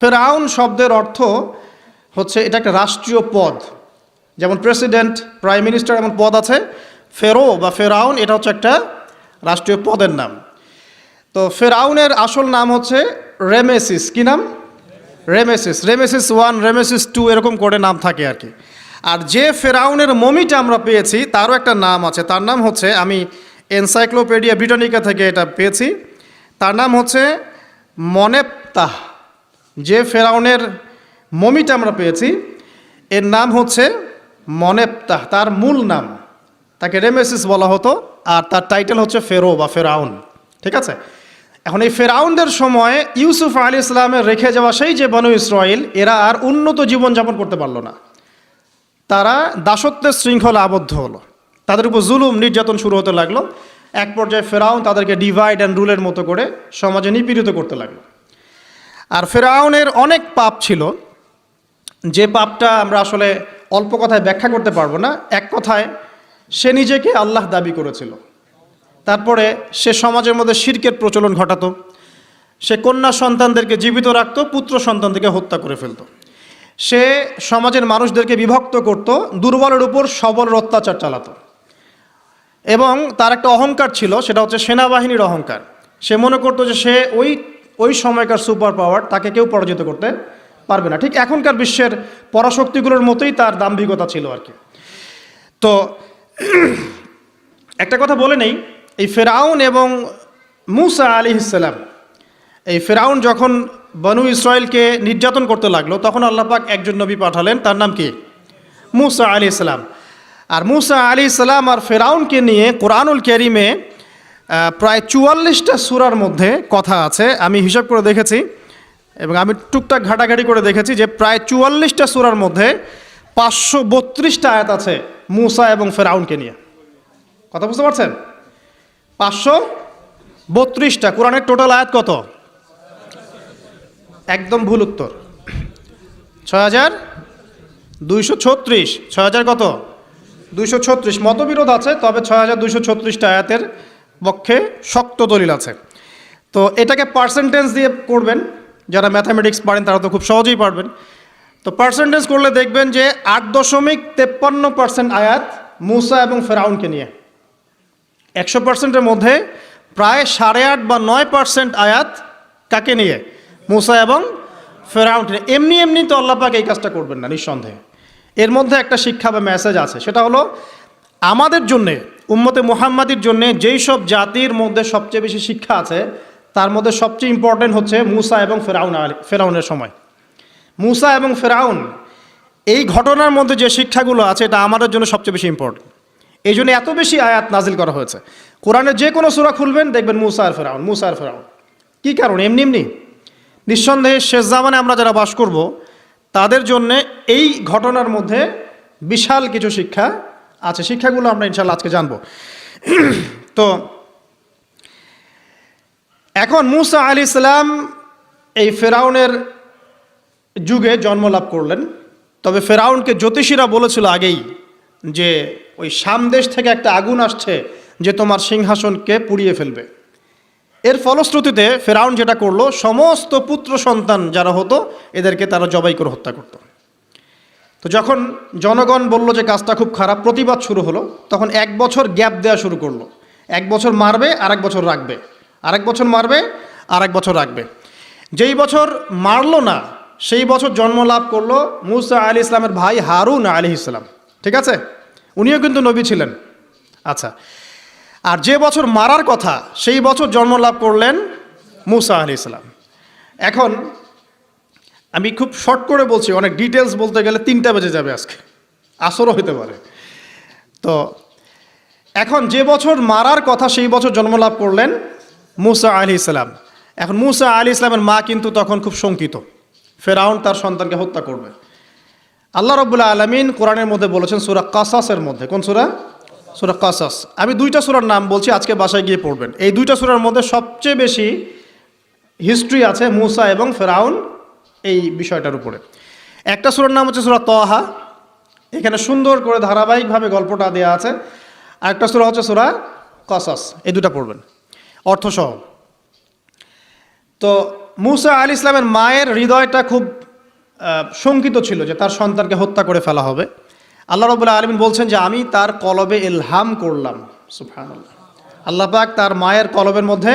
ফেরাউন শব্দের অর্থ হচ্ছে এটা একটা রাষ্ট্রীয় পদ, যেমন প্রেসিডেন্ট, প্রাইম মিনিস্টার এমন পদ আছে। ফেরো বা ফেরাউন এটা হচ্ছে একটা রাষ্ট্রীয় পদের নাম। তো ফেরাউনের আসল নাম হচ্ছে রেমেসিস। কি নাম? রেমেসিস। রেমেসিস 1, রেমেসিস 2 এরকম করে নাম থাকে আর কি। আর যে ফেরাউনের মমিটা আমরা পেয়েছি তারও একটা নাম আছে। তার নাম হচ্ছে, আমি এনসাইক্লোপিডিয়া ব্রিটানিকা থেকে এটা পেয়েছি, তার নাম হচ্ছে মনেপ্তাহ। যে ফেরাউনের মমিটা আমরা পেয়েছি এর নাম হচ্ছে মনেপ্তাহ। তার মূল নাম, তাকে রেমেসিস বলা হতো, আর তার টাইটেল হচ্ছে ফেরো বা ফেরাউন। ঠিক আছে। এখন এই ফেরাউনদের সময় ইউসুফ আলাইহিস সালামের রেখে যাওয়া সেই যে বনু ইসরাইল, এরা আর উন্নত জীবনযাপন করতে পারলো না। তারা দাসত্বের শৃঙ্খলা আবদ্ধ হলো, তাদের উপর জুলুম নির্যাতন শুরু হতে লাগলো। এক পর্যায়ে ফেরাউন তাদেরকে ডিভাইড অ্যান্ড রুলের মতো করে সমাজে নিপীড়িত করতে লাগলো। আর ফেরাউনের অনেক পাপ ছিল, যে পাপটা আমরা আসলে অল্প কথায় ব্যাখ্যা করতে পারবো না। এক কথায়, সে নিজেকে আল্লাহ দাবি করেছিল। তারপরে সে সমাজের মধ্যে শিরকের প্রচলন ঘটাতো। সে কন্যা সন্তানদেরকে জীবিত রাখতো, পুত্র সন্তানদেরকে হত্যা করে ফেলতো। সে সমাজের মানুষদেরকে বিভক্ত করত, দুর্বলের উপর সবলের অত্যাচার চালাতো। এবং তার একটা অহংকার ছিল, সেটা হচ্ছে সেনাবাহিনীর অহংকার। সে মনে করতো যে সে ওই সময়কার সুপার পাওয়ার, তাকে কেউ পরাজিত করতে পারবে না। ঠিক এখনকার বিশ্বের পরাশক্তিগুলোর মতোই তার দাম্ভিকতা ছিল আর কি। তো একটা কথা বলে নেই, এই ফেরাউন এবং মূসা আলাইহিস সালাম, এই ফেরাউন যখন বনু ইসরায়েলকে নির্যাতন করতে লাগলো, তখন আল্লাহ পাক একজন নবী পাঠালেন, তার নাম কি? মূসা আলাইহিস সালাম। আর মূসা আলাইহিস সালাম আর ফেরাউনকে নিয়ে কোরআনুল কারীমে প্রায় 44টা সূরার মধ্যে কথা আছে। আমি হিসাব করে দেখেছি এবং আমি টুকটাক ঘাটাঘাটি করে দেখেছি যে প্রায় 44টা সূরার মধ্যে 532টা আয়াত আছে মূসা এবং ফেরাউনকে নিয়ে। কথা বুঝতে পারছেন? 532টা। কোরআনের টোটাল আয়াত কত? একদম ভুল উত্তর, 6236। 6000 কত? 236। মতবিরোধ আছে, তবে 6236টা আয়াতের পক্ষে শক্ত দলিল আছে। তো এটাকে পার্সেন্টেজ দিয়ে করবেন, যারা ম্যাথামেটিক্স পারেন তারা তো খুব সহজেই পারবেন। তো পার্সেন্টেজ করলে দেখবেন যে 8.53% আয়াত মূসা এবং ফেরাউনকে নিয়ে। 100%-এর মধ্যে প্রায় 8.5 বা 9% আয়াত কাকে নিয়ে? মূসা এবং ফেরাউনকে নিয়ে। এমনি এমনি তো আল্লাহ পাক এই কাজটা করবেন না, নিঃসন্দেহে। এর মধ্যে একটা শিক্ষা বা মেসেজ আছে, সেটা হলো আমাদের জন্যে, উম্মতে মুহাম্মাদির জন্যে যেই সব জাতির মধ্যে সবচেয়ে বেশি শিক্ষা আছে, তার মধ্যে সবচেয়ে ইম্পর্টেন্ট হচ্ছে মূসা এবং ফেরাউনের সময়। মূসা এবং ফেরাউন, এই ঘটনার মধ্যে যে শিক্ষাগুলো আছে, এটা আমাদের জন্য সবচেয়ে বেশি ইম্পর্টেন্ট। এই জন্য এত বেশি আয়াত নাজিল করা হয়েছে। কোরআনের যে কোনো সূরা খুলবেন দেখবেন মূসা আর ফেরাউন, মূসা আর ফেরাউন। কী কারণ? এমনি এমনি নিঃসন্দেহে শেষ জামানে আমরা যারা বাস করব, তাদের জন্যে এই ঘটনার মধ্যে বিশাল কিছু শিক্ষা আছে। শিক্ষাগুলো আমরা ইনশাআল্লাহ আজকে জানব। তো এখন মূসা আলাইহিস সালাম এই ফেরাউনের যুগে জন্ম লাভ করলেন। তবে ফেরাউনকে জ্যোতিষীরা বলেছিল আগেই যে ওই শাম দেশ থেকে একটা আগুন আসছে যে তোমার সিংহাসনকে পুড়িয়ে ফেলবে। এর ফলশ্রুতিতে ফেরাউন যেটা করলো, সমস্ত পুত্র সন্তান যারা হতো এদেরকে তারা জবাই করে হত্যা করত। তো যখন জনগণ বলল যে কাজটা খুব খারাপ, প্রতিবাদ শুরু হলো, তখন 1 বছর গ্যাপ দেওয়া শুরু করলো। 1 বছর মারবে, আর 1 বছর রাখবে, আর 1 বছর মারবে, আর 1 বছর রাখবে। যেই বছর মারলো না, সেই বছর জন্ম লাভ করলো মূসা আলাইহিস সালামের ভাই হারুন আলাইহিস সালাম। ঠিক আছে, উনিও কিন্তু নবী ছিলেন। আচ্ছা, আর যে বছর মারার কথা, সেই বছর জন্ম লাভ করলেন মূসা আলাইহিস সালাম। এখন আমি খুব শর্ট করে বলছি, অনেক ডিটেলস বলতে গেলে 3টা বেজে যাবে, আজকে আসরও হতে পারে। তো এখন যে বছর মারার কথা, সেই বছর জন্ম লাভ করলেন মূসা আলাইহিস সালাম। এখন মূসা আলাইহিস সালামের মা কিন্তু তখন খুব শঙ্কিত, ফেরাউন তার সন্তানকে হত্যা করবে। আল্লাহ রাব্বুল আলামিন কোরআনের মধ্যে বলেছেন সূরা কাসাসের মধ্যে। কোন সূরা? সূরা কাসাস। আমি 2টা সূরার নাম বলছি, আজকে বাসায় গিয়ে পড়বেন। এই 2টা সূরার মধ্যে সবচেয়ে বেশি হিস্ট্রি আছে মূসা এবং ফেরাউন এই বিষয়টার উপরে। একটা সূরার নাম হচ্ছে সূরা তাহা, এখানে সুন্দর করে ধারাবাহিকভাবে গল্পটা দেওয়া আছে। আর একটা সূরা হচ্ছে সূরা কাসাস। এই 2টা পড়বেন অর্থসহ। তো মুসা আলাইহিস সালামের মায়ের হৃদয়টা খুব শঙ্কিত ছিল যে তার সন্তানকে হত্যা করে ফেলা হবে। আল্লাহ রাব্বুল আলামিন বলছেন যে আমি তার কলবে ইলহাম করলাম। সুবহানাল্লাহ। আল্লাহ পাক তার মায়ের কলবের মধ্যে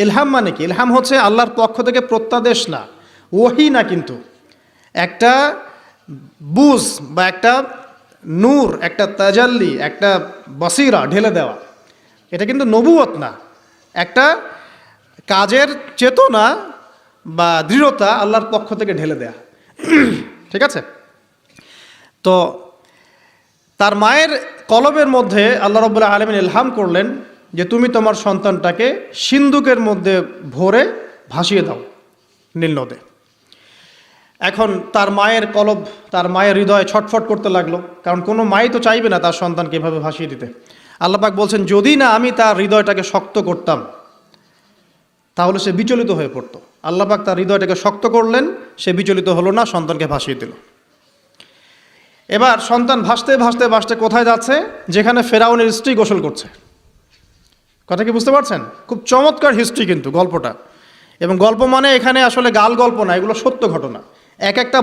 ইলহাম, মানে কি? ইলহাম হচ্ছে আল্লাহর পক্ষ থেকে প্রত্যাদেশ না, ওহী না, কিন্তু একটা বুঝ বা একটা নূর, একটা তাজাল্লি, একটা বসিরা ঢেলে দেওয়া। এটা কিন্তু নবুয়ত না, একটা কাজের চেতনা বা দৃঢ়তা আল্লাহর পক্ষ থেকে ঢেলে দেয়া। ঠিক আছে? তো তার মায়ের কলবের মধ্যে আল্লাহ রাব্বুল আলামিন ইলহাম করলেন যে তুমি তোমার সন্তানটাকে সিন্দুকের মধ্যে ভরে ভাসিয়ে দাও নীল নদে। এখন তার মায়ের কলব, তার মায়ের হৃদয় ছটফট করতে লাগলো, কারণ কোনো মাই তো চাইবে না তার সন্তানকে এভাবে ভাসিয়ে দিতে। আল্লাহ পাক বলছেন যদি না আমি তার হৃদয়টাকে শক্ত করতাম তাহলে সে বিচলিত হয়ে পড়তো। আল্লাহ পাক তার হৃদয়টাকে শক্ত করলেন, সে বিচলিত হলো না, সন্তানকে ভাসিয়ে দিল। এবার সন্তান ভাসতে ভাসতে ভাসতে কোথায় যাচ্ছে? যেখানে ফেরাউনের স্ত্রী গোসল করছে। কথা কি বুঝতে পারছেন? খুব চমৎকার হিস্ট্রি কিন্তু গল্পটা। এবং গল্প মানে এখানে আসলে গাল গল্প না, এগুলো সত্য ঘটনা। এক একটা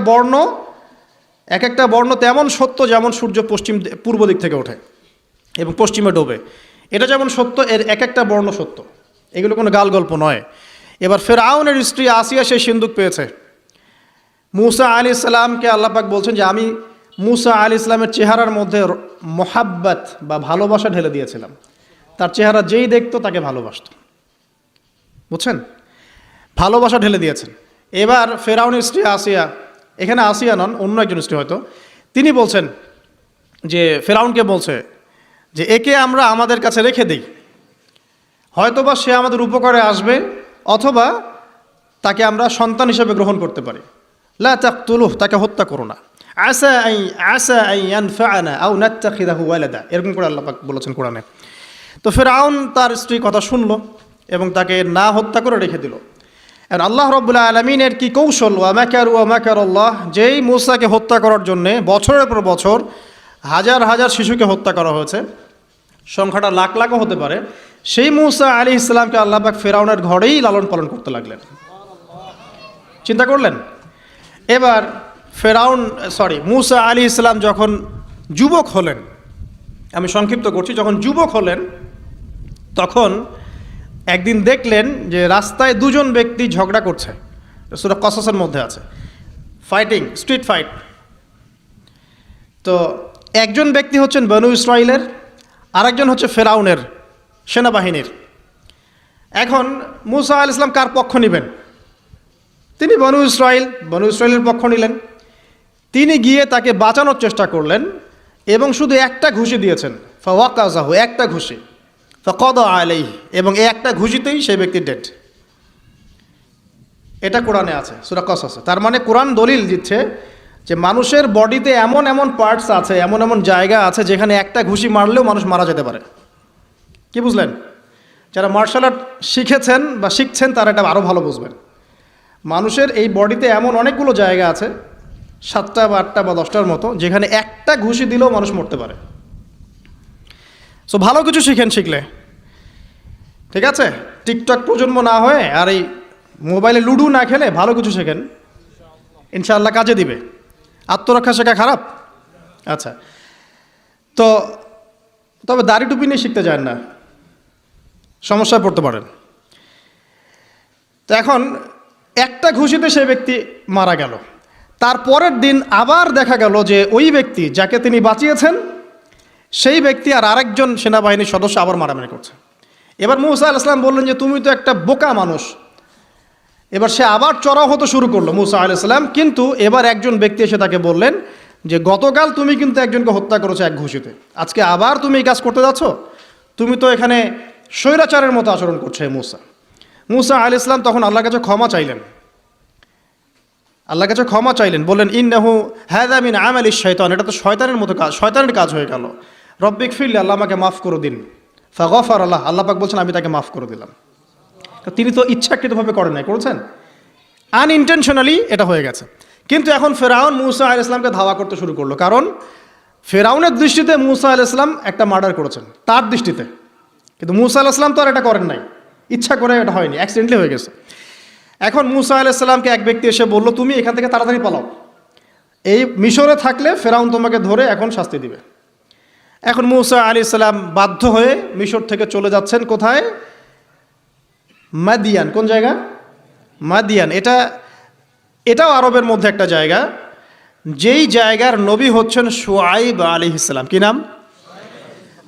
বর্ণ তেমন সত্য যেমন সূর্য পূর্ব দিক থেকে ওঠে এবং পশ্চিমে ডোবে। এটা যেমন সত্য, এর এক একটা বর্ণ সত্য, এগুলো কোনো গাল গল্প নয়। এবার ফেরাউনের স্ত্রী আসিয়া সেই সিন্দুক পেয়েছে। মুসা আলাইহিস সালামকে আল্লাহ পাক বলছেন যে আমি মুসা আলাইহিস সালামের চেহারার মধ্যে মোহাব্বত বা ভালোবাসা ঢেলে দিয়েছিলাম। তার চেহারা যেই দেখতো তাকে ভালোবাসত। বুঝছেন? ভালোবাসা ঢেলে দিয়েছেন। এবার ফেরাউনের স্ত্রী আসিয়া, এখানে আসিয়া নন, অন্য একজন স্ত্রী হয়তো, তিনি বলছেন যে ফেরাউনকে বলছে যে একে আমরা আমাদের কাছে রেখে দিই, হয়তোবা সে আমাদের উপকারে আসবে, অথবা তাকে আমরা সন্তান হিসেবে গ্রহণ করতে পারি। লা তাকতুলুহ, তাকে হত্যা করো না। আসা আন ইয়ানফাআনা আও নাত্তাখিযাহু ওয়ালাদা, এরকম করে আল্লাহ পাক বলেছেন কোরআনে। তো ফেরাউন তার স্ত্রীর কথা শুনলো এবং তাকে না হত্যা করে রেখে দিল। আর আল্লাহ রাব্বুল আলামিনের কি কৌশল! ওয়া মাকারুল্লাহ, যেই মূসাকে হত্যা করার জন্যে বছরের পর বছর হাজার হাজার শিশুকে হত্যা করা হয়েছে, সংখ্যাটা লাখ লাখও হতে পারে, সেই মূসা আলাইহিস সালামকে আল্লাহ পাক ফেরাউনের ঘরেই লালন পালন করতে লাগলেন। চিন্তা করলেন? এবার মূসা আলাইহিস সালাম যখন যুবক হলেন, আমি সংক্ষিপ্ত করছি, যখন যুবক হলেন তখন একদিন দেখলেন যে রাস্তায় দুজন ব্যক্তি ঝগড়া করছে। সূরা কসসের মধ্যে আছে, স্ট্রিট ফাইট। তো একজন ব্যক্তি হচ্ছেন বনু ইসরাইলের, আরেকজন হচ্ছে ফেরাউনের সেনাবাহিনীর। এখন মূসা আলাইহিস সালাম কার পক্ষ নেবেন? তিনি বনু ইসরাইলের পক্ষ নিলেন। তিনি গিয়ে তাকে বাঁচানোর চেষ্টা করলেন এবং শুধু একটা ঘুষি দিয়েছেন, ফাওয়াকাযাহু, একটা ঘুষি, ফাকাদা আলাইহি, এবং এই একটা ঘুষিতেই সেই ব্যক্তি ডেড। এটা কোরআনে আছে, সূরা কসসে। তার মানে কোরআন দলিল দিচ্ছে যে মানুষের বডিতে এমন এমন পার্টস আছে, এমন এমন জায়গা আছে যেখানে একটা ঘুষি মারলেও মানুষ মারা যেতে পারে। কি বুঝলেন? যারা মার্শাল আর্ট শিখেছেন বা শিখছেন তারা এটা আরও ভালো বুঝবেন। মানুষের এই বডিতে এমন অনেকগুলো জায়গা আছে, 7টা বা 8টা বা 10টার মতো, যেখানে একটা ঘুষি দিলেও মানুষ মরতে পারে। সো ভালো কিছু শিখলে, ঠিক আছে? টিকটক প্রজন্ম না হয়ে আর এই মোবাইলে লুডো না খেলে ভালো কিছু শেখেন, ইনশাআল্লাহ কাজে দিবে। আত্মরক্ষা শেখা খারাপ? আচ্ছা, তো তবে দাড়ি টুপি নিয়ে শিখতে যান না, সমস্যায় পড়তে পারেন। তো এখন একটা ঘুষিতে সেই ব্যক্তি মারা গেল। তার পরের দিন আবার দেখা গেল যে ওই ব্যক্তি যাকে তিনি বাঁচিয়েছেন সেই ব্যক্তি আর আরেকজন সেনাবাহিনীর সদস্য আবার মারামারি করছে। এবার মূসা আলাইহিস সালাম বললেন যে তুমি তো একটা বোকা মানুষ। এবার সে আবার চড়াও হতে শুরু করলো মূসা আলাইহিস সালাম, কিন্তু এবার একজন ব্যক্তি এসে তাকে বললেন যে গতকাল তুমি কিন্তু একজনকে হত্যা করেছো এক ঘুষিতে, আজকে আবার তুমি এই কাজ করতে যাচ্ছ, তুমি তো এখানে স্বৈরাচারের মতো আচরণ করছো। মূসা আলাইহিস সালাম তখন আল্লাহর কাছে ক্ষমা চাইলেন, বললেন ইন্নাহু হাযা মিন আমালিশ শাইতান, এটা তো শয়তানের মতো কাজ, শয়তানের কাজ হয়ে গেল। রব্বিক ফিরলি, আল্লাহ আমাকে মাফ করে দিন। ফাগফার আল্লাহ, আল্লাহ পাক বলছেন আমি তাকে মাফ করে দিলাম। তিনি তো ইচ্ছাকৃতভাবে করেন নাই, করেছেন আনইনটেনশনালি, এটা হয়ে গেছে। কিন্তু এখন ফেরাউন মূসা আলাইহিস সালামকে ধাওয়া করতে শুরু করলো, কারণ ফেরাউনের দৃষ্টিতে মূসা আলাইহিস সালাম একটা মার্ডার করেছেন তার দৃষ্টিতে, কিন্তু মূসা আলাইহিস সালাম তো আর এটা করেন নাই, ইচ্ছা করে এটা হয়নি, অ্যাক্সিডেন্টলি হয়ে গেছে। এখন মুসা আলাইহিস সালামকে এক ব্যক্তি এসে বলল, তুমি এখান থেকে তাড়াতাড়ি পালাও, এই মিশরে থাকলে ফেরাউন তোমাকে ধরে এখন শাস্তি দিবে। এখন মুসা আলাইহিস সালাম বাধ্য হয়ে মিশর থেকে চলে যাচ্ছেন কোথায়? মাদিয়ান। কোন জায়গা? মাদিয়ান। এটাও আরবের মধ্যে একটা জায়গা, যেই জায়গার নবী হচ্ছেন শুআইব আলাইহিস সালাম। কি নাম?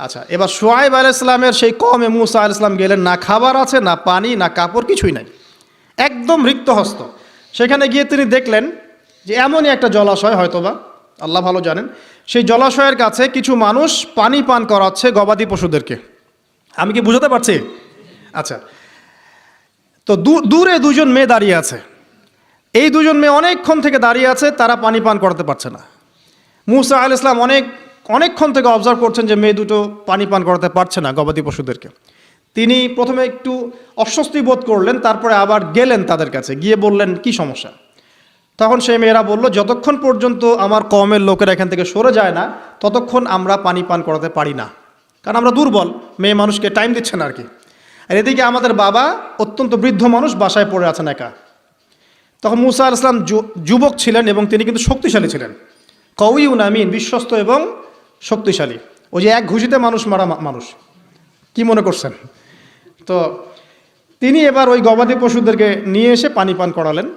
আচ্ছা, এবার শুআইব আলাইহিস সালামের সেই কওমে মুসা আলাইহিস সালাম গেলেন, না খাবার আছে, না পানি, না কাপড়, কিছুই নাই, একদম রিক্ত হস্ত। সেখানে গিয়ে তিনি দেখলেন যে এমনই একটা জলাশয়, হয়তোবা আল্লাহ ভালো জানেন, সেই জলাশয়ের কাছে কিছু মানুষ পানি পান করাচ্ছে গবাদি পশুদেরকে। আমি কি বুঝাতে পারছি? আচ্ছা, তো দূরে দুজন মেয়ে দাঁড়িয়ে আছে। এই দুজন মেয়ে অনেকক্ষণ থেকে দাঁড়িয়ে আছে, তারা পানি পান করাতে পারছে না। মুসা আলাইহিস সালাম অনেকক্ষণ থেকে অবজার্ভ করছেন যে মেয়ে দুটো পানি পান করাতে পারছে না গবাদি পশুদেরকে। তিনি প্রথমে একটু অস্বস্তি বোধ করলেন, তারপরে আবার গেলেন তাদের কাছে, গিয়ে বললেন কি সমস্যা। তখন সেই মেয়েরা বলল, যতক্ষণ পর্যন্ত আমার কওমের লোকেরা এখান থেকে সরে যায় না, ততক্ষণ আমরা পানি পান করাতে পারি না, কারণ আমরা দুর্বল, মেয়ে মানুষকে টাইম দিচ্ছে না আর কি। আর এদিকে আমাদের বাবা অত্যন্ত বৃদ্ধ মানুষ, বাসায় পড়ে আছেন একা। তখন মুসা আলাইহিস সালাম যুবক ছিলেন এবং তিনি কিন্তু শক্তিশালী ছিলেন, কওয়িউন আমিন, বিশ্বস্ত এবং শক্তিশালী। ওই যে এক ঘুষিতে মানুষ মারা মানুষ, কি মনে করছেন? তো তিনি এবার ওই গবাদি পশুদেরকে নিয়ে এসে পানি পান করালেন।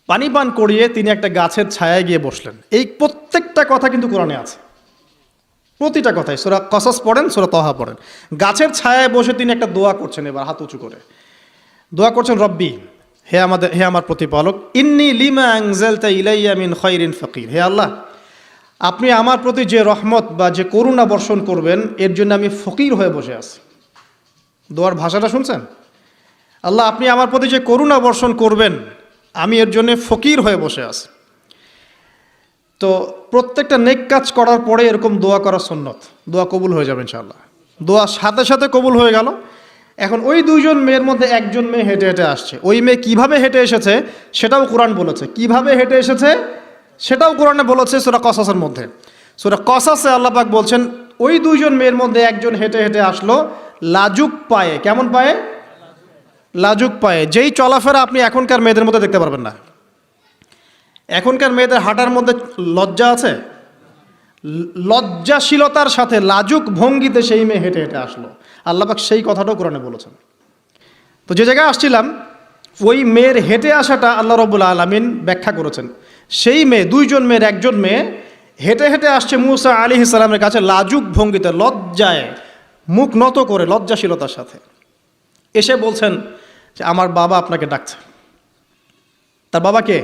পানি পান করিয়ে তিনি একটা গাছের ছায়ায় গিয়ে বসলেন। এই প্রত্যেকটা কথা কিন্তু কোরআনে আছে, প্রতিটা কথাই। সূরা কসস পড়েন, সূরা তাহা পড়েন। গাছের ছায়ায় বসে তিনি একটা দোয়া করছেন, এবার হাত উঁচু করে দোয়া করছেন, রব্বি, হে আমার প্রতিপালক, ইন্নী লিমা আনজালতা ইলাইয়া মিন খায়রিন ফাকির। হে আল্লাহ, আপনি আমার প্রতি যে রহমত বা যে করুণা বর্ষণ করবেন, এর জন্য আমি ফকির হয়ে বসে আছি। দোয়ার ভাষাটা শুনছেন? আল্লাহ, আপনি আমার প্রতি যে করুণা বর্ষণ করবেন, আমি এর জন্য ফকির হয়ে বসে আছি। তো প্রত্যেকটা নেক কাজ করার পরে এরকম দোয়া করা সুন্নত, দোয়া কবুল হয়ে যাবে ইনশাআল্লাহ। দোয়া সাথে সাথে কবুল হয়ে গেল। এখন ওই দুইজন মেয়ের মধ্যে একজন মেয়ে হেঁটে হেঁটে আসছে। ওই মেয়ে কিভাবে হেঁটে এসেছে সেটাও কোরআন বলেছে, কিভাবে হেঁটে এসেছে সেটাও কোরআনে বলেছে সূরা কসাসের মধ্যে। সূরা কসাসে আল্লাহ পাক বলছেন, ওই দুইজন মেয়ের মধ্যে একজন হেঁটে হেঁটে আসলো লাজুক পায়ে। কেমন পায়ে? লাজুক পায়ে। যেই চলাফেরা আপনি এখনকার মেয়েদের মধ্যে দেখতে পারবেন না। এখনকার মেয়েদের হাঁটার মধ্যে লজ্জা আছে, লজ্জাশীলতার সাথে লাজুক ভঙ্গিতে সেই মেয়ে হেঁটে হেঁটে আসলো। আল্লাহ পাক সেই কথাটাও কোরআনে বলেছেন। তো যে জায়গায় আসছিলাম, ওই মেয়ের হেঁটে আসাটা আল্লাহ রাব্বুল আলামিন ব্যাখ্যা করেছেন। সেই মেয়ে, দুইজন মেয়ের একজন মেয়ে হেঁটে হেঁটে আসছে মুসা আলাইহিস সালামের কাছে লাজুক ভঙ্গিতে, লজ্জায় মুখ নত করে, লজ্জাশীলতার সাথে এসে বলছেন যে আমার বাবা আপনাকে ডাকছে। তার বাবা কে?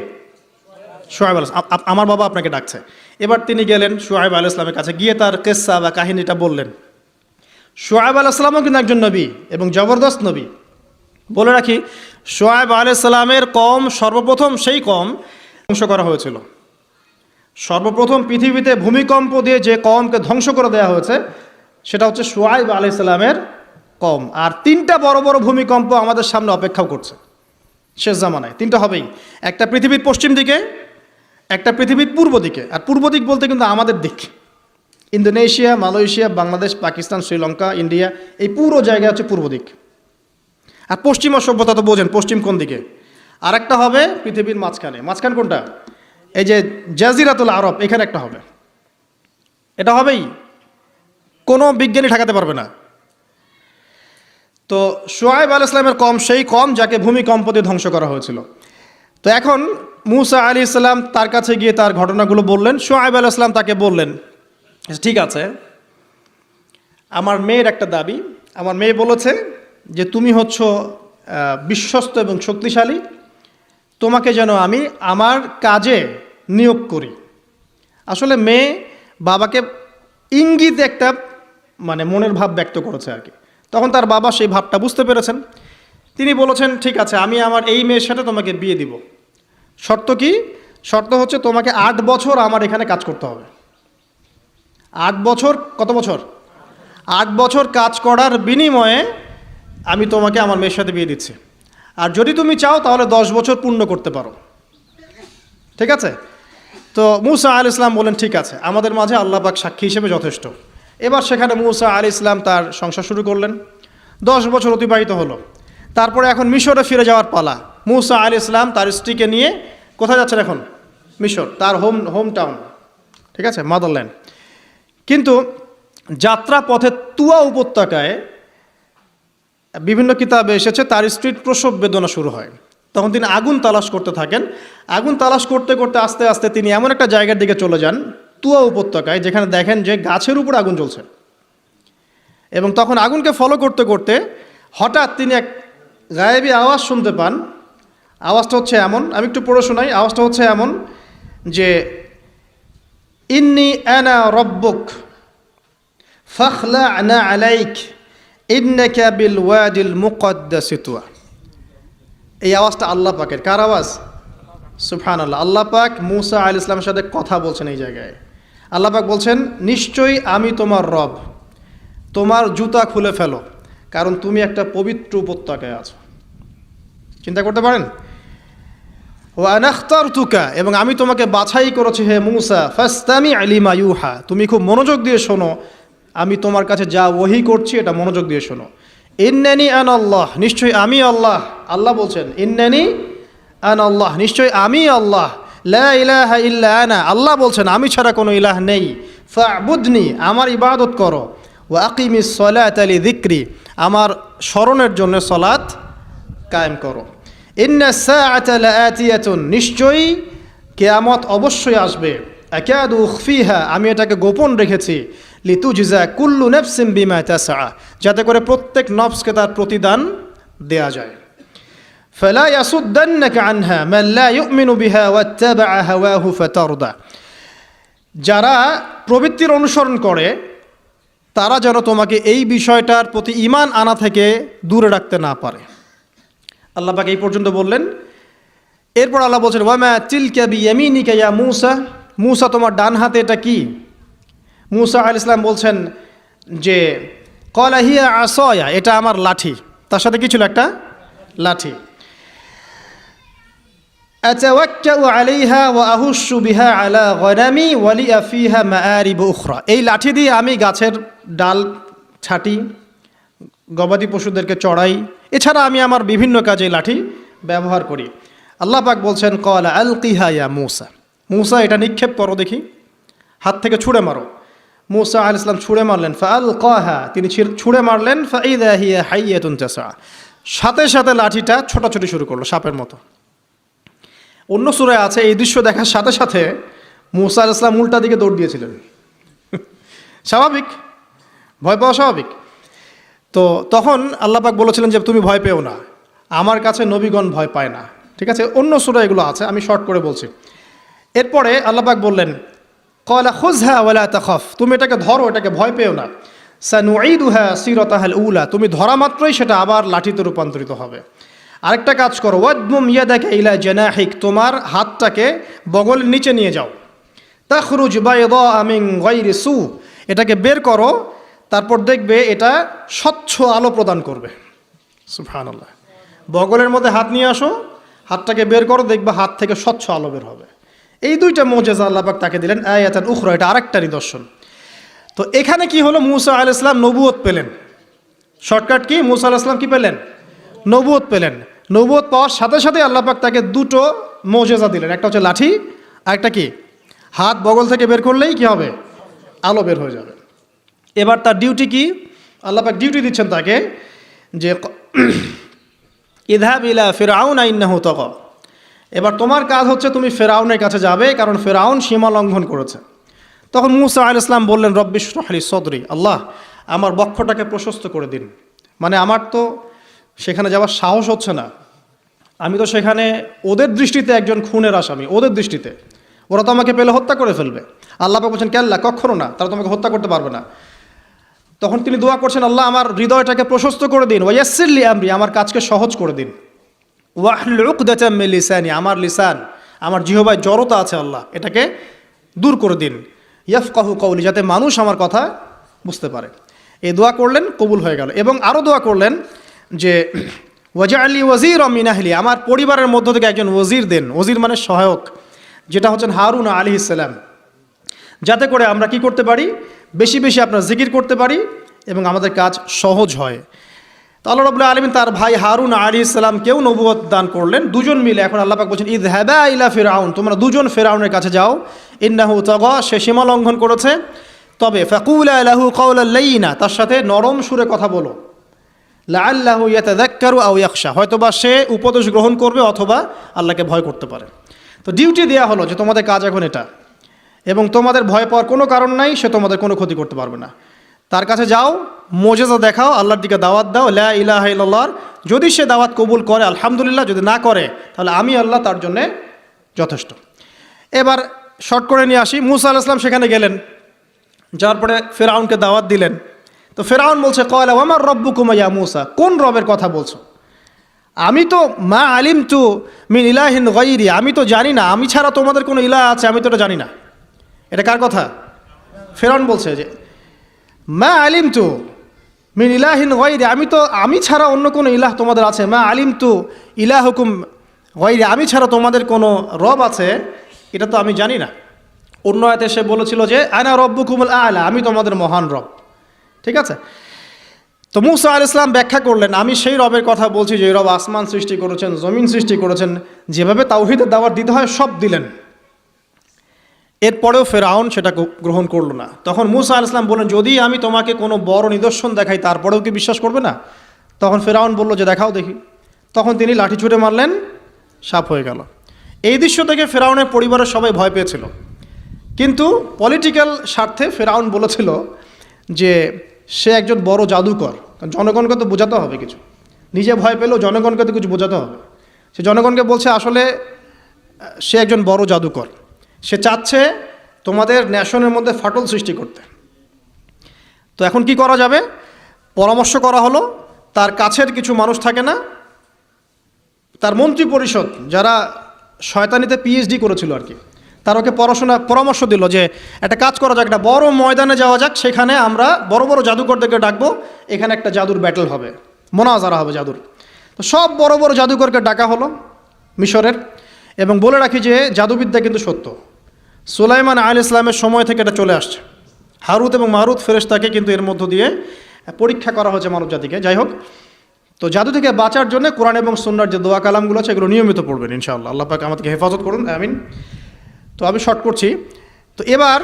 শুআয়ব আলাইহিস সালাম। আমার বাবা আপনাকে ডাকছে। এবার তিনি গেলেন শুআয়ব আলাইহিস সালামের কাছে, গিয়ে তার কিসসা বা কাহিনীটা বললেন। শুআয়ব আলাইহিস সালামও কিন্তু একজন নবী এবং জবরদস্ত নবী। বলে রাখি, শুআয়ব আলাইহিস সালামের কওম সর্বপ্রথম সেই কওম ধ্বংস করা হয়েছিল। সর্বপ্রথম পৃথিবীতে ভূমিকম্প দিয়ে যে কওমকে ধ্বংস করে দেওয়া হয়েছে সেটা হচ্ছে শুআয়ব আলাইহিস সালামের কওম। আর তিনটা বড় বড় ভূমিকম্প আমাদের সামনে অপেক্ষাও করছে শেষ জামানায়। তিনটা হবেই, একটা পৃথিবীর পশ্চিম দিকে, একটা পৃথিবীর পূর্ব দিকে। আর পূর্ব দিক বলতে কিন্তু আমাদের দিক, Indonesia, Malaysia, Bangladesh, Pakistan, Sri Lanka, India, এই পুরো জায়গা হচ্ছে পূর্ব দিক। আর পশ্চিমা সভ্যতা তো বোঝেন, পশ্চিম কোন দিকে। আর একটা হবে পৃথিবীর মাঝখানে। মাঝখান কোনটা? এই যে জাজিরাতুল আরব, এখানে একটা হবে। এটা হবেই, কোনো বিজ্ঞানী ঠেকাতে পারবে না। তো শুআয়ব আলাইহিস সালামের কওম সেই কওম যাকে ভূমিকম্প দিয়ে ধ্বংস করা হয়েছিল। তো এখন মুসা আলাইহিস সালাম তার কাছে গিয়ে তার ঘটনাগুলো বললেন। শুআয়ব আলাইহিস সালাম তাকে বললেন, ঠিক আছে, আমার মেয়ের একটা দাবি। আমার মেয়ে বলেছে যে তুমি হচ্ছ বিশ্বস্ত এবং শক্তিশালী, তোমাকে যেন আমি আমার কাজে নিয়োগ করি। আসলে মেয়ে বাবাকে ইঙ্গিত একটা মানে মনের ভাব ব্যক্ত করেছে আর কি। তখন তার বাবা সেই ভাবটা বুঝতে পেরেছেন। তিনি বলেছেন, ঠিক আছে, আমি আমার এই মেয়ের সাথে তোমাকে বিয়ে দিব। শর্ত কি? শর্ত হচ্ছে তোমাকে 8 বছর আমার এখানে কাজ করতে হবে। 8 বছর, কত বছর? 8 বছর কাজ করার বিনিময়ে আমি তোমাকে আমার মেয়ের সাথে বিয়ে দিচ্ছি। আর যদি তুমি চাও তাহলে 10 বছর পূর্ণ করতে পারো। ঠিক আছে? তো মুসা আলাইহিস সালাম বলেন, ঠিক আছে, আমাদের মাঝে আল্লাহ পাক সাক্ষী হিসেবে যথেষ্ট। এবার সেখানে মুসা আলাইহিস সালাম তার সংসার শুরু করলেন। 10 বছর অতিবাহিত হলো। তারপরে এখন মিশরে ফিরে যাওয়ার পালা। মুসা আলাইহিস সালাম তার স্ত্রীকে নিয়ে কোথায় যাচ্ছেন এখন? মিশর, তার হোম টাউন, ঠিক আছে, মাদারল্যান্ড। কিন্তু যাত্রা পথে তুয়া উপত্যকায় বিভিন্ন কিতাবে এসেছে তার স্ত্রীর প্রসব বেদনা শুরু হয়। তখন তিনি আগুন তালাশ করতে থাকেন। আগুন তালাশ করতে করতে আস্তে আস্তে তিনি এমন একটা জায়গার দিকে চলে যান তুয়া উপত্যকায়, যেখানে দেখেন যে গাছের উপর আগুন জ্বলছে। এবং তখন আগুনকে ফলো করতে করতে হঠাৎ তিনি এক গায়েবী আওয়াজ শুনতে পান। আওয়াজটা হচ্ছে এমন, আমি একটু পড়ে শোনাই। আওয়াজটা হচ্ছে এমন যে ইন্নি আনা রব্বুক ফাখলা'না আলাইক ইন্নাকা বিল ওয়াদিল মুকদ্দাসি তুয়া। এই আওয়াজটা আল্লাহ পাকের। কার আওয়াজ? সুবহানাল্লাহ। আল্লাহ পাক মুসা আলাইহিস সালামের সাথে কথা বলছেন এই জায়গায়। আল্লাহ পাক বলছেন, নিশ্চয়ই আমি তোমার রব, তোমার জুতা খুলে ফেলো, কারণ তুমি একটা পবিত্র উপত্যকায় আছো। চিন্তা করতে পারেন? ওয়া আনা আখতারতুকা, এবং আমি তোমাকে বাছাই করেছি হে মুসা, ফাসতামি লিমা ইউহা, তুমি খুব মনোযোগ দিয়ে শোনো, আমি তোমার কাছে যা ওহী করছি এটা মনোযোগ দিয়ে শোনো। ইন্নানি আনা আল্লাহ, নিশ্চয়ই আমি আল্লাহ। আল্লাহ বলছেন ইন্নানি আনা আল্লাহ, নিশ্চয়ই আমি আল্লাহ। লা ইলাহা ইল্লা আনা, আল্লাহ বলছেন আমি ছাড়া কোনো ইলাহ নেই। ফা'বুদনি, আমার ইবাদত করো। ওয়া আকিমিস সালাতা লিযিকরি, আমার স্মরণের জন্য সালাত কায়েম করো। ইন্নাস সাআতা লাআতিয়াতুন, নিশ্চয়ই কিয়ামত অবশ্যই আসবে। আকাদু উখফিহা, আমি এটাকে গোপন রেখেছি। লিতুজজা কুল্লু নাফসিন বিমা তাসআ, যাতে করে প্রত্যেক নফসকে তার প্রতিদান দেয়া যায়। ফালা ইয়াসুদ্দান্নাকা আনহা মান লা ইউমিনু বিহা ওয়াত্তাবা'a হাওয়াহু ফাতারদা, যারা প্রবৃত্তির অনুসরণ করে তারা যেন তোমাকে এই বিষয়টার প্রতি ঈমান আনা থেকে দূরে রাখতে না পারে। আল্লাহ পাক এই পর্যন্ত বললেন। এরপর আল্লাহ বলছেন, ওয়ামা তিলকা বিয়ামিনিকা ইয়া মূসা, মূসা তোমার ডান হাতে এটা কি? মূসা আলাইহিস সালাম বলছেন যে ক্বালা হিয়া আসায়া, এটা আমার লাঠি। তার সাথে কি ছিল? একটা লাঠি। আতাওয়াক্কাউ আলাইহা ওয়া আহুশু বিহা আলা গনামি ওয়া লিয়া ফিহা মাআরিব উখরা, এই লাঠি দিয়ে আমি গাছের ডাল ছাঁটি, গবাদি পশুদেরকে চড়াই, এছাড়া আমি আমার বিভিন্ন কাজে লাঠি ব্যবহার করি। আল্লাহ পাক বলছেন, ক্বালা আলকিহা ইয়া মূসা, মূসা এটা নিক্ষেপ করো দেখি, হাত থেকে ছুঁড়ে মারো। মূসা আলাইহিস সালাম ছুঁড়ে মারলেন। ফাআলকাহা, তিনি ছুঁড়ে মারলেন। ফাইযা হিয়া হাইয়াতুন তাসআ, সাথে সাথে লাঠিটা ছোটাছুটি শুরু করলো সাপের মতো। অন্য সূরায় আছে এই দৃশ্য দেখার সাথে সাথে মূসা আলাইহিস সালাম উল্টা দিকে দৌড় দিয়েছিলেন। স্বাভাবিক, ভয় পাওয়া স্বাভাবিক। তো তখন আল্লাহ পাক বলেছিলেন যে তুমি ভয় পেও না, আমার কাছে নবীগণ ভয় পায় না। ঠিক আছে, অন্য সূরায় এগুলো আছে, আমি শর্ট করে বলছি। এরপরে আল্লাহ পাক বললেন, ক্বালা খুযহা ওয়ালা তাখাফ, তুমি এটাকে ধরো, এটাকে ভয় পেও না। সানুঈদুহা সিরাতাহাল উলা, তুমি ধরা মাত্রই সেটা আবার লাঠিতে রূপান্তরিত হবে। আরেকটা কাজ করো, ওয়াদমুম ইয়াদাকা ইলা জানাহিক, তোমার হাতটাকে বগলের নিচে নিয়ে যাও। তাখরুজ বাইদা মিন গায়রি সু, এটাকে বের করো, তারপর দেখবে এটা স্বচ্ছ আলো প্রদান করবে। সুবহানাল্লাহ। বগলের মধ্যে হাত নিয়ে আসো, হাতটাকে বের করো, দেখবে হাত থেকে স্বচ্ছ আলো বের হবে। এই দুইটা মুজিজা আল্লাহ পাক তাকে দিলেন। আয়াতান উখরা, এটা আরেকটা নিদর্শন। তো এখানে কি হলো? মূসা আলাইহিস সালাম নবুয়ত পেলেন। Shortcut key? মূসা আলাইহিস সালাম কি পেলেন? নবুয়ত পেলেন। নবুয়ত পাওয়ার সাথে সাথে আল্লাহ পাক তাকে দুটো মুজিজা দিলেন। একটা হচ্ছে লাঠি, আরেকটা কি? হাত বগল থেকে বের করলেই কি হবে? আলো বের হয়ে যাবে। এবার তার ডিউটি কি? আল্লাহ পাক ডিউটি দিচ্ছেন তাকে যে ইযহাব ইলা ফিরআউনা ইন্নাহু তাগা, এবার তোমার কাজ হচ্ছে তুমি ফেরাউনের কাছে যাবে, কারণ ফেরাউন সীমা লঙ্ঘন করেছে। তখন মূসা আলাইহিস সালাম বললেন, রব্বি ইশরাহ লি সদরি, আল্লাহ আমার বক্ষটাকে প্রশস্ত করে দিন। মানে আমার তো সেখানে যাওয়ার সাহস হচ্ছে না, আমি তো সেখানে ওদের দৃষ্টিতে একজন খুনের আসামি, ওদের দৃষ্টিতে ওরা তো আমাকে পেলে হত্যা করে ফেলবে। আল্লাহ পাক বলছেন, কেল্লা, কখনো না, তারা তোমাকে হত্যা করতে পারবে না। তখন তিনি দোয়া করছেন, আল্লাহ আমার হৃদয়টাকে প্রশস্ত করে দিন, ওয়া ইয়াসসির লি আমরি, আমার কাজকে সহজ করে দিন। ওয়াহলুল উকদাতাম মিন লিসানি, আমার লিসান, আমার জিহ্বায় জড়তা আছে আল্লাহ, এটাকে দূর করে দিন। ইয়াফকাহু কওলি, যাতে মানুষ আমার কথা বুঝতে পারে। এই দোয়া করলেন, কবুল হয়ে গেল। এবং আরও দোয়া করলেন যে ওয়াজআলি ওয়াজিরাম মিন আহলি, আমার পরিবারের মধ্য থেকে একজন ওয়াজির দেন। ওয়াজির মানে সহায়ক, যেটা হচ্ছেন হারুন আলাইহিস সালাম, যাতে করে আমরা কি করতে পারি? বেশি বেশি আপনার জিকির করতে পারি এবং আমাদের কাজ সহজ হয়। তো আল্লাহ রাব্বুল আলামিন তার ভাই হারুন আলাইহিস সালামকেও নবুয়ত দান করলেন, দুজন মিলে। এখন আল্লাহ পাক বলছেন, ইযহাবা ইলা ফিরআউন, তোমরা দুজন ফিরআউনের কাছে যাও, ইন্নাহু তাগা, সে সীমা লঙ্ঘন করেছে, তবে ফাকুলা লাহু কাওলাল লাইয়িনা, তার সাথে নরম সুরে কথা বলো, লাআল্লাহু ইয়াতাযাক্কারু আও ইয়াখশা, হয়তোবা সে উপদেশ গ্রহণ করবে অথবা আল্লাহকে ভয় করতে পারে। তো ডিউটি দেওয়া হলো যে তোমাদের কাজ এখন এটা, এবং তোমাদের ভয় পাওয়ার কোনো কারণ নাই, সে তোমাদের কোনো ক্ষতি করতে পারবে না। তার কাছে যাও, মোজেজা দেখাও, আল্লাহর দিকে দাওয়াত দাও, লা ইলাহা ইল্লাল্লাহ। যদি সে দাওয়াত কবুল করে আলহামদুলিল্লাহ, যদি না করে তাহলে আমি আল্লাহ তার জন্যে যথেষ্ট। এবার শর্ট করে নিয়ে আসি, মূসা আলাইহিস সালাম সেখানে গেলেন, যাওয়ার পরে ফিরআউনকে দাওয়াত দিলেন। তো ফিরআউন বলছে, ক্বালা ওয়া মার রাব্বুকুমা ইয়া মূসা, কোন রবের কথা বলছো? আমি তো মা আলিমতু মিন ইলাহিন গায়রি, আমি তো জানি না, আমি ছাড়া তোমাদের কোনো ইলাহ আছে আমি তো এটা জানি না। এটা কার কথা? ফিরআউন বলছে যে মা আলিমতু মিন ইলাহিন গায়রি, আমি ছাড়া অন্য কোনো ইলাহ তোমাদের আছে? মা আলিমতু ইলাহুকুম গায়রি, আমি ছাড়া তোমাদের কোনো রব আছে এটা তো আমি জানি না। অন্য আয়াতে সে বলেছিল যে আনা রব্বুকুমুল আ'লা, আমি তোমাদের মহান রব। ঠিক আছে? তো মূসা আলাইহিস সালাম ব্যাখ্যা করলেন, আমি সেই রবের কথা বলছি যে রব আসমান সৃষ্টি করেছেন, জমিন সৃষ্টি করেছেন, যেভাবে তাওহীদের দাওয়াত দিতে হয় সব দিলেন। এরপরেও ফেরাউন সেটা গ্রহণ করলো না। তখন মূসা আলাইহিস সালাম বললেন, যদি আমি তোমাকে কোনো বড় নিদর্শন দেখাই তারপরেও কি বিশ্বাস করবে না? তখন ফেরাউন বলল যে দেখাও দেখি। তখন তিনি লাঠি ছুঁড়ে মারলেন, সাপ হয়ে গেল। এই দৃশ্য থেকে ফেরাউনের পরিবারের সবাই ভয় পেয়েছিল, কিন্তু পলিটিক্যাল স্বার্থে ফেরাউন বলেছিল যে সে একজন বড় জাদুকর, জনগণকে তো বোঝাতে হবে কিছু, নিজে ভয় পেলেও জনগণকে তো কিছু বোঝাতে হবে। সে জনগণকে বলছে আসলে সে একজন বড় জাদুকর, সে চাচ্ছে তোমাদের ন্যাশনের মধ্যে ফাটল সৃষ্টি করতে। তো এখন কি করা যাবে? পরামর্শ করা হলো, তার কাছের কিছু মানুষ থাকে না, তার মন্ত্রী পরিষদ যারা শয়তানিতে পিএইচডি করেছিল আর কি, তার ওকে পরামর্শ দিল যে একটা কাজ করা যাক, একটা বড় ময়দানে যাওয়া যাক, সেখানে আমরা বড় বড় জাদুকরদেরকে ডাকবো, এখানে একটা জাদুর ব্যাটল হবে, মোনাজারা হবে জাদুর। তো সব বড় বড় জাদুকরকে ডাকা হলো মিশরের, এবং বলে রাখি যে জাদুবিদ্যা কিন্তু সত্য, সুলাইমান আলাইহিস সালামের সময় থেকে এটা চলে আসছে। হারুত এবং মারুত ফেরেশতাকে কিন্তু এর মধ্য দিয়ে পরীক্ষা করা হয়েছে মানব জাতিকে। যাই হোক, তো জাদু থেকে বাঁচার জন্য কোরআন এবং সুন্নাহর যে দোয়া কালামগুলো আছে এগুলো নিয়মিত পড়বেন ইনশাআল্লাহ। আল্লাহ পাক আমাদেরকে হেফাজত করুন, আমিন। তো আমি শর্ট করছি। তো এবার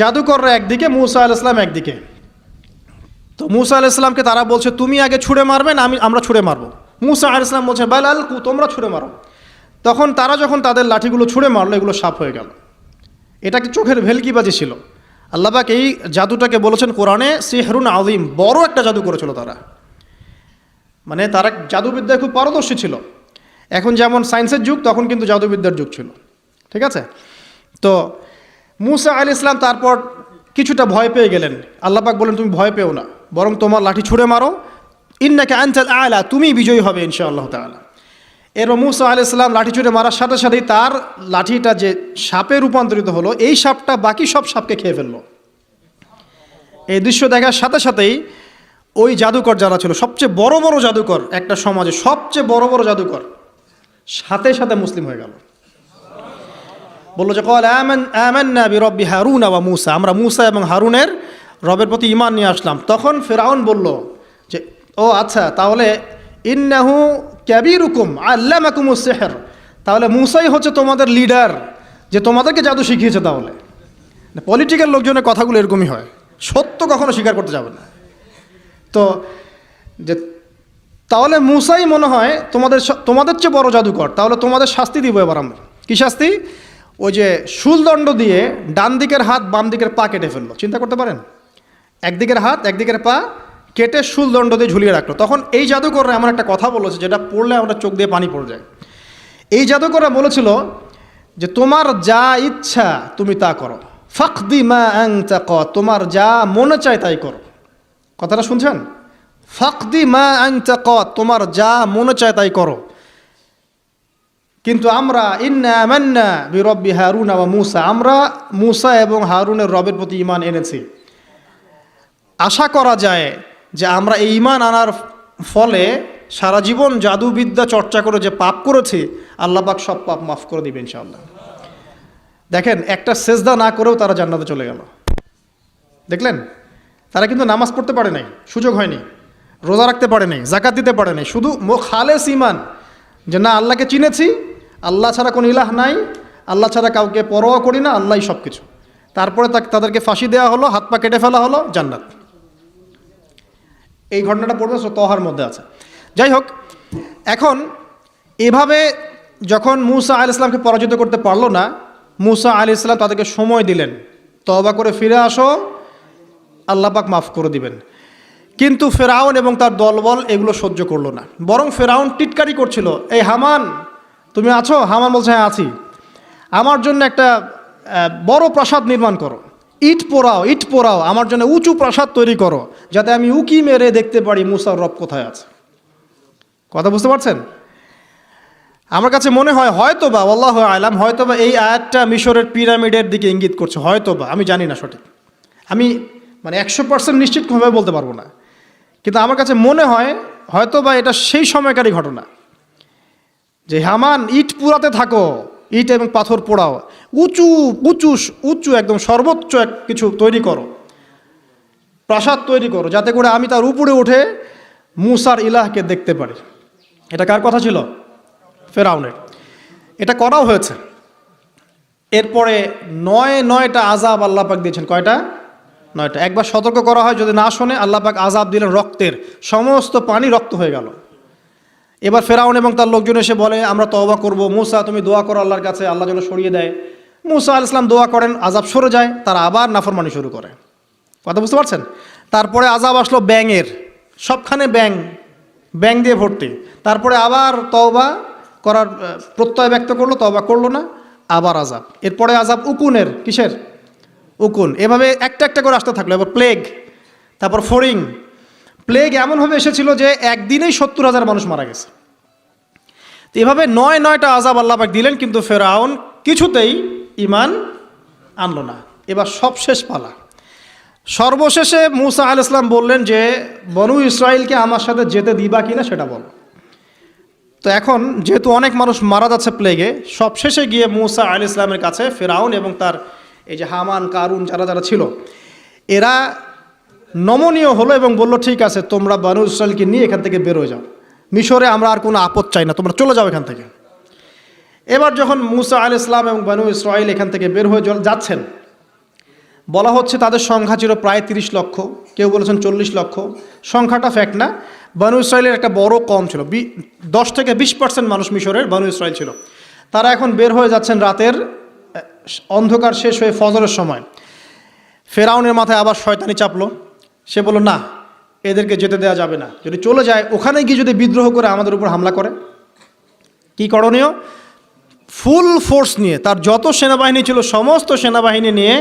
জাদুকররা একদিকে, মূসা আলাইহিস সালাম একদিকে। তো মূসা আলাইহিস সালামকে তারা বলছে তুমি আগে ছুঁড়ে মারবে না আমরা ছুঁড়ে মারবো? মূসা আলাইহিস সালাম বলছে বাল আলকু, তোমরা ছুঁড়ে মারো। তখন তারা যখন তাদের লাঠিগুলো ছুঁড়ে মারলো, এগুলো সাপ হয়ে গেল। এটা একটা চোখের ভেলকিবাজি ছিল। আল্লাহ পাক এই জাদুটাকে বলেছেন কোরআনে সিহরুন আযীম, বড় একটা জাদু করেছিল তারা, মানে তারা জাদুবিদ্যায় খুব পারদর্শী ছিল। এখন যেমন সায়েন্সের যুগ, তখন কিন্তু জাদুবিদ্যার যুগ ছিল। ঠিক আছে? তো মূসা আলাইহিস সালাম তারপর কিছুটা ভয় পেয়ে গেলেন। আল্লাহ পাক বলেন তুমি ভয় পেও না, বরং তোমার লাঠি ছুঁড়ে মারো, ইন্নাকা আনতাল আ'লা, তুমি বিজয়ী হবে ইনশাআল্লাহ তাআলা। এরপর মূসা আলাইহিস সালাম লাঠি ছুঁড়ে মারার সাথে সাথেই তার লাঠিটা যে সাপে রূপান্তরিত হলো, এই সাপটা বাকি সব সাপকে খেয়ে ফেললো। এই দৃশ্য দেখার সাথে সাথেই ওই জাদুকর যারা ছিল, সবচেয়ে বড় বড় জাদুকর, একটা সমাজে সবচেয়ে বড় বড় জাদুকর, সাথে সাথে মুসলিম হয়ে গেল। বললো যে ক্বালা আমান্না বিরব্বি হারুন ওয়া মূসা, আমরা মূসা এবং হারুনের রবের প্রতি ঈমান নিয়ে আসলাম। তখন ফিরআউন বলল যে ও আচ্ছা, তাহলে ইন্নাহু কাবীরুকুম আল্লামাকুমুস সিহর, তাহলে মূসাই হচ্ছে তোমাদের লিডার, যে তোমাদেরকে জাদু শিখিয়েছে। তাহলে পলিটিক্যাল লোকজনের কথাগুলো এরকমই হয়, সত্য কখনো স্বীকার করতে যাবে না। তো যে তাহলে মূসাই মনে হয় তোমাদের চেয়ে বড় জাদুকর, তাহলে তোমাদের শাস্তি দিব এবার আমরা। কী শাস্তি? ওই যে শুলদণ্ড দিয়ে ডান দিকের হাত বাম দিকের পা কেটে ফেললো। চিন্তা করতে পারেন, একদিকের হাত একদিকের পা কেটে শুলদণ্ড দিয়ে ঝুলিয়ে রাখলো। তখন এই জাদুকররা এমন একটা কথা বলেছে যেটা পড়লে আমরা চোখ দিয়ে পানি পড়ে যায়। এই জাদুকররা বলেছিল যে তোমার যা ইচ্ছা তুমি তা করো, ফাকদি মা আনতা ক, তোমার যা মনে চায় তাই করো। কথাটা শুনছেন? ফাকদি মা আনতা ক, তোমার যা মনে চায় তাই করো। কিন্তু আমরা ইন্না আমান্না বিরব্বি হারুন ওয়া মূসা, আমরা মূসা এবং হারুনের রবের প্রতি ঈমান এনেছি। আশা করা যায় যে আমরা এই ঈমান আনার ফলে সারা জীবন জাদুবিদ্যা চর্চা করে যে পাপ করেছি, আল্লাহ পাক সব পাপ মাফ করে দিবেন ইনশাআল্লাহ। দেখেন, একটা সেজদা না করেও তারা জান্নাতে চলে গেল। দেখলেন, তারা কিন্তু নামাজ পড়তে পারে নাই, সুযোগ হয়নি। রোজা রাখতে পারে নাই, জাকাত দিতে পারে নাই, শুধু খালেস ইমান যে না আল্লাহকে চিনেছি, আল্লাহ ছাড়া কোনো ইলাহ নাই, আল্লাহ ছাড়া কাউকে পরোয়া করি না, আল্লাহই সব কিছু। তারপরে তাদেরকে ফাঁসি দেওয়া হলো, হাত পা কেটে ফেলা হলো, জান্নাত। এই ঘটনাটা পড়বে তহার মধ্যে আছে। যাই হোক, এখন এভাবে যখন মূসা আলাইহিস সালামকে পরাজিত করতে পারলো না, মূসা আলাইহিস সালাম তাদেরকে সময় দিলেন, তওবা করে ফিরে আসো, আল্লাহ পাক মাফ করে দিবেন। কিন্তু ফেরাউন এবং তার দলবল এগুলো সহ্য করলো না, বরং ফেরাউন টিটকারি করছিল, এই হামান তুমি আছো? হামান বলছে হ্যাঁ আছি। আমার জন্য একটা বড় প্রাসাদ নির্মাণ করো, ইট পোড়াও, আমার জন্য উঁচু প্রাসাদ তৈরি করো, যাতে আমি উকি মেরে দেখতে পারি মূসার রব কোথায় আছে। কথা বুঝতে পারছেন? আমার কাছে মনে হয় হয়তোবা, আল্লাহু আলাম, হয়তোবা এই আয়াতটা মিশরের পিরামিডের দিকে ইঙ্গিত করছে, হয়তোবা, আমি জানি না সঠিক, আমি মানে 100% নিশ্চিতভাবে বলতে পারবো না, কিন্তু আমার কাছে মনে হয় হয়তোবা এটা সেই সময়কারই ঘটনা, যে হামান ইট পুরাতে থাকো, ইট এবং পাথর পোড়াও, উঁচু উঁচু উঁচু একদম সর্বোচ্চ এক কিছু তৈরি করো, প্রাসাদ তৈরি করো, যাতে করে আমি তার উপরে উঠে মূসার ইলাহকে দেখতে পারি। এটা কার কথা ছিল? ফেরাউনের। এটা করাও হয়েছে। এরপরে 9টা আযাব আল্লাহ পাক দিয়েছেন। কয়টা? 9টা। একবার সতর্ক করা হয়, যদি না শোনে আল্লাহ পাক আযাব দিলেন রক্তের, সমস্ত পানি রক্ত হয়ে গেল। এবার ফেরাউন এবং তার লোকজন এসে বলে আমরা তওবা করব, মূসা তুমি দোয়া করো আল্লাহর কাছে, আল্লাহ যেন সরিয়ে দেয়। মূসা আলাইহিস সালাম দোয়া করেন, আযাব সরে যায়, তারা আবার নাফরমানি শুরু করে। কথা বুঝতে পারছেন? তারপরে আযাব আসলো ব্যাঙের, সবখানে ব্যাঙ দিয়ে ভর্তি। তারপরে আবার তওবা করার প্রত্যয় ব্যক্ত করলো, তওবা করলো না, আবার আযাব। এরপরে আযাব উকুনের, কিসের? উকুন। এভাবে একটা একটা করে আসতে থাকলো। এবার প্লেগ, তারপর ফড়িং। প্লেগ এমনভাবে এসেছিল যে একদিনেই 70,000 মানুষ মারা গেছে। তো এভাবে 9টা আযাব আল্লাহ পাক দিলেন, কিন্তু ফেরাউন কিছুতেই ঈমান আনলো না। এবার সবশেষ পালা। সর্বশেষে মূসা আলাইহিস সালাম বললেন যে বনু ইসরাইলকে আমার সাথে যেতে দিবা কিনা সেটা বলো। তো এখন যেহেতু অনেক মানুষ মারা যাচ্ছে প্লেগে, সবশেষে গিয়ে মূসা আলাইহিস সালামের কাছে ফেরাউন এবং তার এই যে হামান, কারুন, যারা ছিল, এরা নমনীয় হলো এবং বলল ঠিক আছে, তোমরা বনু ইসরাইলকে নিয়ে এখান থেকে বের হয়ে যাও, মিশরে আমরা আর কোনো আপদ চাই না, তোমরা চলে যাও এখান থেকে। এবার যখন মূসা আলাইহিস সালাম এবং বনু ইসরাইল এখান থেকে বের হয়ে যাচ্ছেন, বলা হচ্ছে তাদের সংখ্যা ছিল প্রায় 30 লক্ষ, কেউ বলেছেন 40 লক্ষ। সংখ্যাটা ফ্যাক্ট না। বনু ইসরাইলের একটা বড় কম ছিল, 10 থেকে 20% মানুষ মিশরের বনু ইসরাইল ছিল। তারা এখন বের হয়ে যাচ্ছেন রাতের অন্ধকার শেষ হয়ে ফজরের সময়। ফেরাউনের মাথায় আবার শয়তানি চাপলো। সে বলল না, এদেরকে যেতে দেওয়া যাবে না, যদি চলে যায় ওখানে গিয়ে যদি বিদ্রোহ করে আমাদের উপর হামলা করে, কি করণীয়? ফুল ফোর্স নিয়ে, তার যত সেনাবাহিনী ছিল সমস্ত সেনাবাহিনী নিয়ে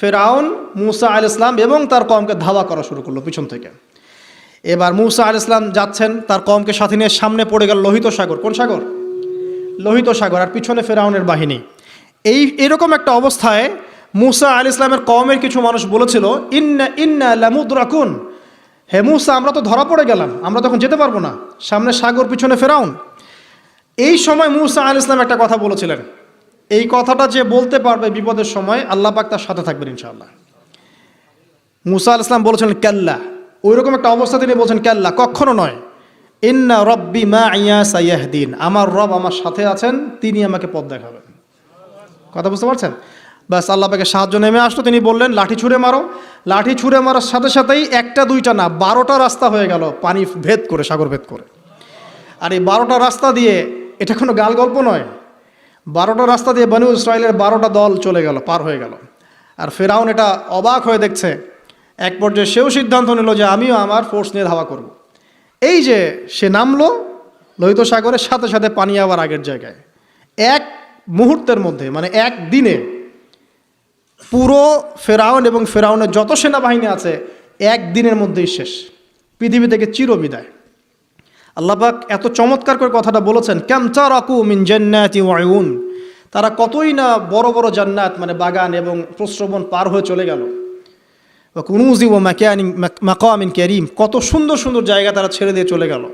ফেরাউন মূসা আলাইহিস সালাম এবং তার কওমকে ধাওয়া করা শুরু করলো পিছন থেকে। এবার মূসা আলাইহিস সালাম যাচ্ছেন, তার কওমকে সাথে নিয়ে, সামনে পড়ে গেল লোহিত সাগর। কোন সাগর? লোহিত সাগর। আর পিছনে ফেরাউনের বাহিনী। এইরকম একটা অবস্থায় মূসা আলাইহিস সালামের কওমের কিছু মানুষ বলেছিল ইন্না লামুদরাকুন, হে মূসা আমরা তো ধরা পড়ে গেলাম, আমরা তখন যেতে পারবো না, সামনে সাগর, পিছনে ফেরাউন। এই সময় মূসা আলাইহিস সালাম একটা কথা বলেছিলেন, এই কথাটা যে বলতে পারবে বিপদের সময় আল্লাহ পাক তার সাথে থাকবেন ইনশাআল্লাহ। মূসা আলাইহিস সালাম বলেছেন কাল্লা, ওইরকম একটা অবস্থা তিনি বলছেন কাল্লা, কখনো নয়, ইন্না রব্বি মাইয়া সাইয়াহদিন, আমার রব আমার সাথে আছেন, তিনি আমাকে পথ দেখাবেন। কথা বুঝতে পারছেন? ব্যাস আল্লাহ পাকের সাহায্য নেমে আসলো। তিনি বললেন লাঠি ছুঁড়ে মারো। লাঠি ছুঁড়ে মারার সাথে সাথেই একটা দুইটা না 12টা রাস্তা হয়ে গেল, পানি ভেদ করে, সাগর ভেদ করে। আর এই 12টা রাস্তা দিয়ে, এটা কোনো গাল গল্প নয়, 12টা রাস্তা দিয়ে বনু ইসরাইলের 12টা দল চলে গেল, পার হয়ে গেল। আর ফেরাউন এটা অবাক হয়ে দেখছে। এক পর্যায়ে সেও সিদ্ধান্ত নিল যে আমিও আমার ফোর্স নিয়ে ধাওয়া করব। এই যে সে নামলো লোহিত সাগরের সাথে সাথে পানি আবার আগের জায়গায়। এক মুহূর্তের মধ্যে, মানে এক দিনে পুরো ফেরাউন এবং ফেরাউনের যত সেনাবাহিনী আছে এক দিনের মধ্যেই শেষ, পৃথিবী থেকে চিরবিদায়। আল্লাহ পাক এত চমৎকার করে কথাটা বলেছেন, কাম তারাকু মিন জান্নাতি ওয়া উয়ুন, তারা কতই না বড় বড় জান্নাত মানে বাগান এবং প্রস্রবণ পার হয়ে চলে গেল। ওয়া কুনুজি ওয়া মাকামিন কারীম, কত সুন্দর সুন্দর জায়গা তারা ছেড়ে দিয়ে চলে গেল।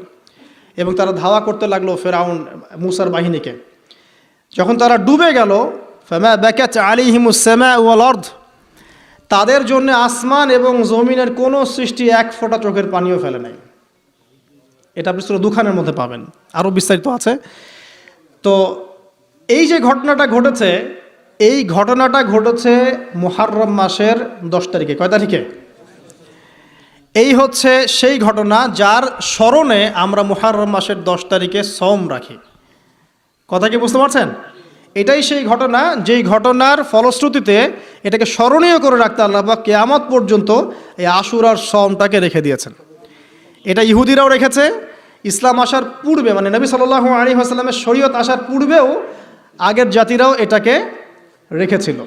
এবং তারা ধাওয়া করতে লাগলো ফেরাউন মূসার বাহিনীকে। যখন তারা ডুবে গেল, ফামা বাকাত আলাইহিমুস সামাউ ওয়াল আরদ, তাদের জন্য আসমান এবং জমিনের কোনো সৃষ্টি এক ফোঁটা চোখের পানিও ফেলে নাই। এটা আপনি সূরা দুখানের মধ্যে পাবেন, আরও বিস্তারিত আছে। তো এই যে ঘটনাটা ঘটেছে, এই ঘটনাটা ঘটেছে মুহররম মাসের 10 তারিখে। কয় তারিখে? এই হচ্ছে সেই ঘটনা যার স্মরণে আমরা মুহররম মাসের 10 তারিখে সওম রাখি। কথা কি বুঝতে পারছেন? এটাই সেই ঘটনা, যেই ঘটনার ফলশ্রুতিতে এটাকে স্মরণীয় করে রাখতে আল্লাহ পাক কিয়ামত পর্যন্ত এই আশুরার সওমটাকে রেখে দিয়েছেন। এটা ইহুদিরাও রেখেছে, ইসলাম আসার পূর্বে, মানে নবী সাল্লাল্লাহু আলাইহি ওয়াসাল্লামের শরীয়ত আসার পূর্বেও আগের জাতিরাও এটাকে রেখেছিল।